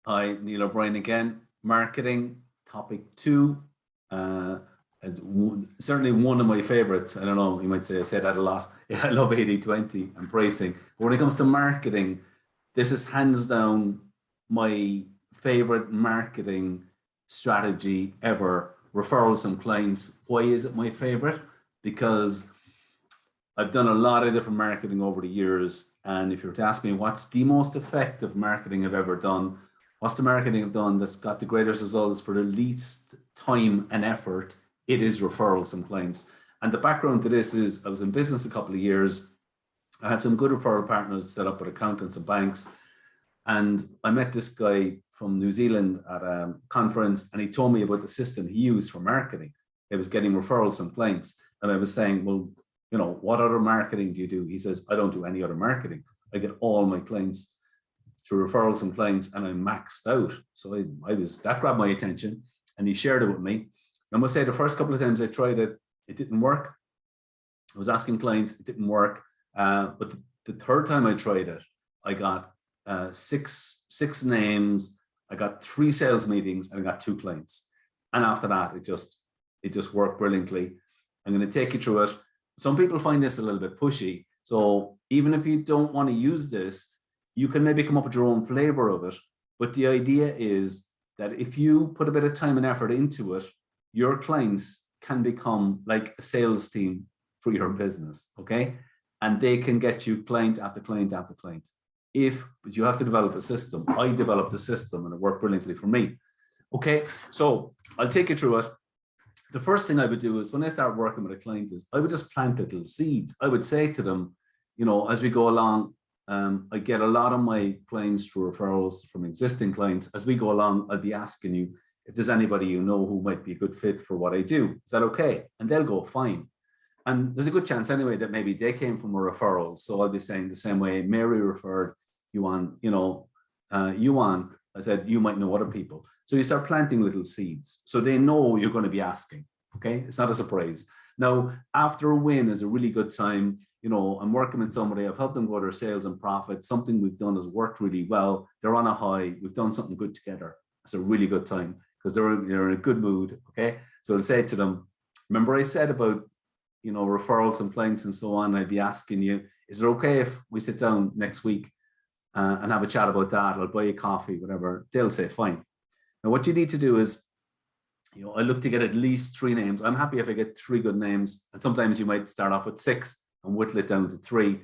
Hi, Neil O'Brien again. Marketing, topic two. Certainly one of my favorites. I don't know, you might say I say that a lot. Yeah, I love 80/20 and pricing. But when it comes to marketing, this is hands down my favorite marketing strategy ever. Referrals and clients. Why is it my favorite? Because I've done a lot of different marketing over the years. And if you were to ask me what's the most effective marketing I've ever done, what's the marketing I've done that's got the greatest results for the least time and effort, it is referrals and clients. And the background to this is I was in business a couple of years. I had some good referral partners set up with accountants and banks. And I met this guy from New Zealand at a conference, and he told me about the system he used for marketing. It was getting referrals and clients. And I was saying, well, what other marketing do you do? He says, I don't do any other marketing. I get all my clients through referrals and clients, and I'm maxed out. So that grabbed my attention, and he shared it with me. I must say, the first couple of times I tried it, it didn't work. I was asking clients, it didn't work. But the third time I tried it, I got six names. I got 3 sales meetings, and I got 2 clients. And after that, it just worked brilliantly. I'm going to take you through it. Some people find this a little bit pushy. So even if you don't want to use this, you can maybe come up with your own flavor of it. But the idea is that if you put a bit of time and effort into it, your clients can become like a sales team for your business, okay? And they can get you client after client after client. But you have to develop a system. I developed a system and it worked brilliantly for me. Okay, so I'll take you through it. The first thing I would do is when I start working with a client is I would just plant little seeds. I would say to them, as we go along, I get a lot of my clients through referrals from existing clients. As we go along, I'll be asking you if there's anybody you know who might be a good fit for what I do. Is that okay? And they'll go, fine. And there's a good chance anyway that maybe they came from a referral. So I'll be saying the same way Mary referred you on, you on. I said, you might know other people. So you start planting little seeds. So they know you're going to be asking. Okay. It's not a surprise. Now, after a win is a really good time. I'm working with somebody, I've helped them grow their sales and profit. Something we've done has worked really well. They're on a high. We've done something good together. It's a really good time because they're in a good mood. Okay. So I'll say to them, remember I said about, referrals and clients and so on. I'd be asking you, is it okay if we sit down next week and have a chat about that? I'll buy you coffee, whatever. They'll say, fine. Now, what you need to do is, I look to get at least 3 names. I'm happy if I get 3 good names. And sometimes you might start off with 6 and whittle it down to 3.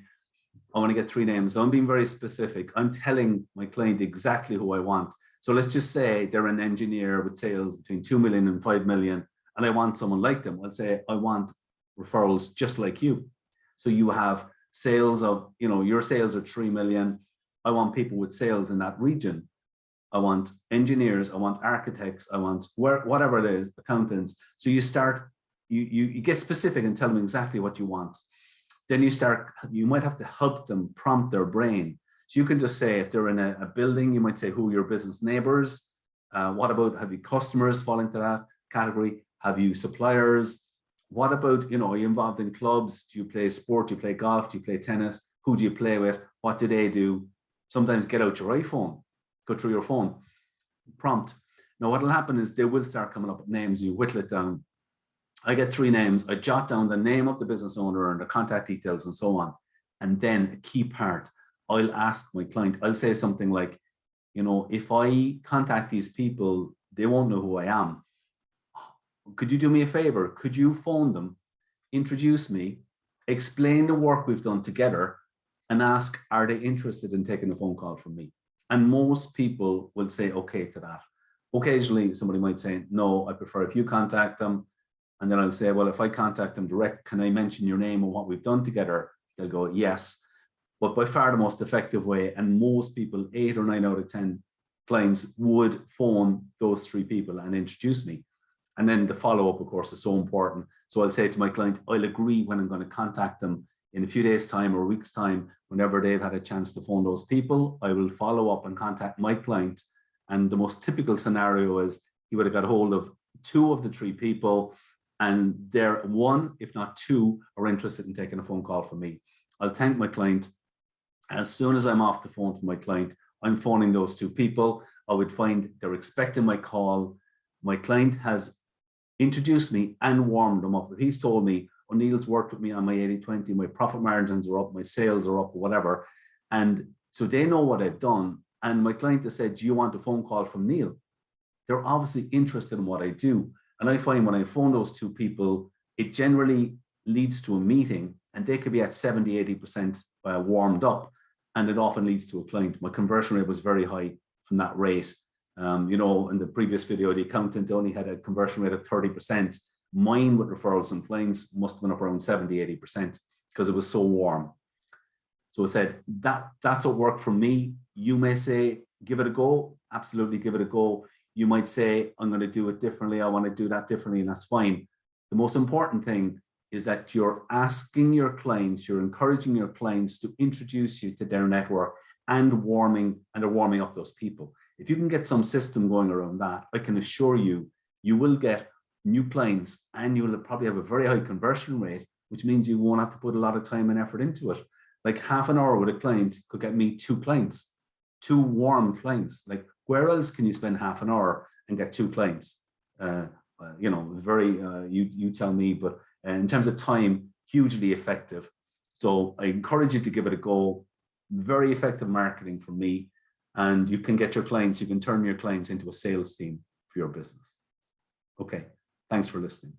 I want to get 3 names. So I'm being very specific. I'm telling my client exactly who I want. So let's just say they're an engineer with sales between 2 million and 5 million, and I want someone like them. I'll say, I want referrals just like you. So you have sales of, your sales are 3 million. I want people with sales in that region. I want engineers, I want architects, I want whatever it is, accountants. So you get specific and tell them exactly what you want. Then you might have to help them prompt their brain. So you can just say, if they're in a building, you might say, who are your business neighbors? What about, have you customers fall into that category? Have you suppliers? What about, are you involved in clubs? Do you play sport? Do you play golf? Do you play tennis? Who do you play with? What do they do? Sometimes get out your iPhone, go through your phone, prompt. Now, what will happen is they will start coming up with names. You whittle it down. I get 3 names. I jot down the name of the business owner and the contact details and so on. And then a key part, I'll ask my client, I'll say something like, if I contact these people, they won't know who I am. Could you do me a favor? Could you phone them, introduce me, explain the work we've done together, and ask, are they interested in taking a phone call from me? And most people will say okay to that. Occasionally, somebody might say, no, I prefer if you contact them. And then I'll say, well, if I contact them direct, can I mention your name and what we've done together? They'll go, yes. But by far the most effective way, and most people, 8 or 9 out of 10 clients would phone those 3 people and introduce me. And then the follow-up, of course, is so important. So I'll say to my client, I'll agree when I'm going to contact them in a few days' time or a week's time. Whenever they've had a chance to phone those people, I will follow up and contact my client. And the most typical scenario is he would have got hold of 2 of the 3 people, and they're 1, if not 2, are interested in taking a phone call from me. I'll thank my client. As soon as I'm off the phone from my client, I'm phoning those 2 people. I would find they're expecting my call. My client has introduced me and warmed them up. If he's told me, O'Neill's worked with me on my 80-20, my profit margins are up, my sales are up, or whatever. And so they know what I've done. And my client has said, do you want a phone call from Neil? They're obviously interested in what I do. And I find when I phone those two people, it generally leads to a meeting, and they could be at 70-80% warmed up. And it often leads to a client. My conversion rate was very high from that rate. You know, in the previous video, the accountant only had a conversion rate of 30%. Mine with referrals and clients must have been up around 70-80% because it was so warm. So I said, that's what worked for me. You may say, give it a go. Absolutely give it a go. You might say, I'm going to do it differently. I want to do that differently, and that's fine. The most important thing is that you're asking your clients, you're encouraging your clients to introduce you to their network and they're warming up those people. If you can get some system going around that, I can assure you, you will get new clients and you will probably have a very high conversion rate, which means you won't have to put a lot of time and effort into it. Like half an hour with a client could get me 2 clients, 2 warm clients. Like where else can you spend half an hour and get 2 clients? You know, very, you tell me, but in terms of time, hugely effective. So I encourage you to give it a go. Very effective marketing from me. And you can get your clients, you can turn your clients into a sales team for your business. Okay, thanks for listening.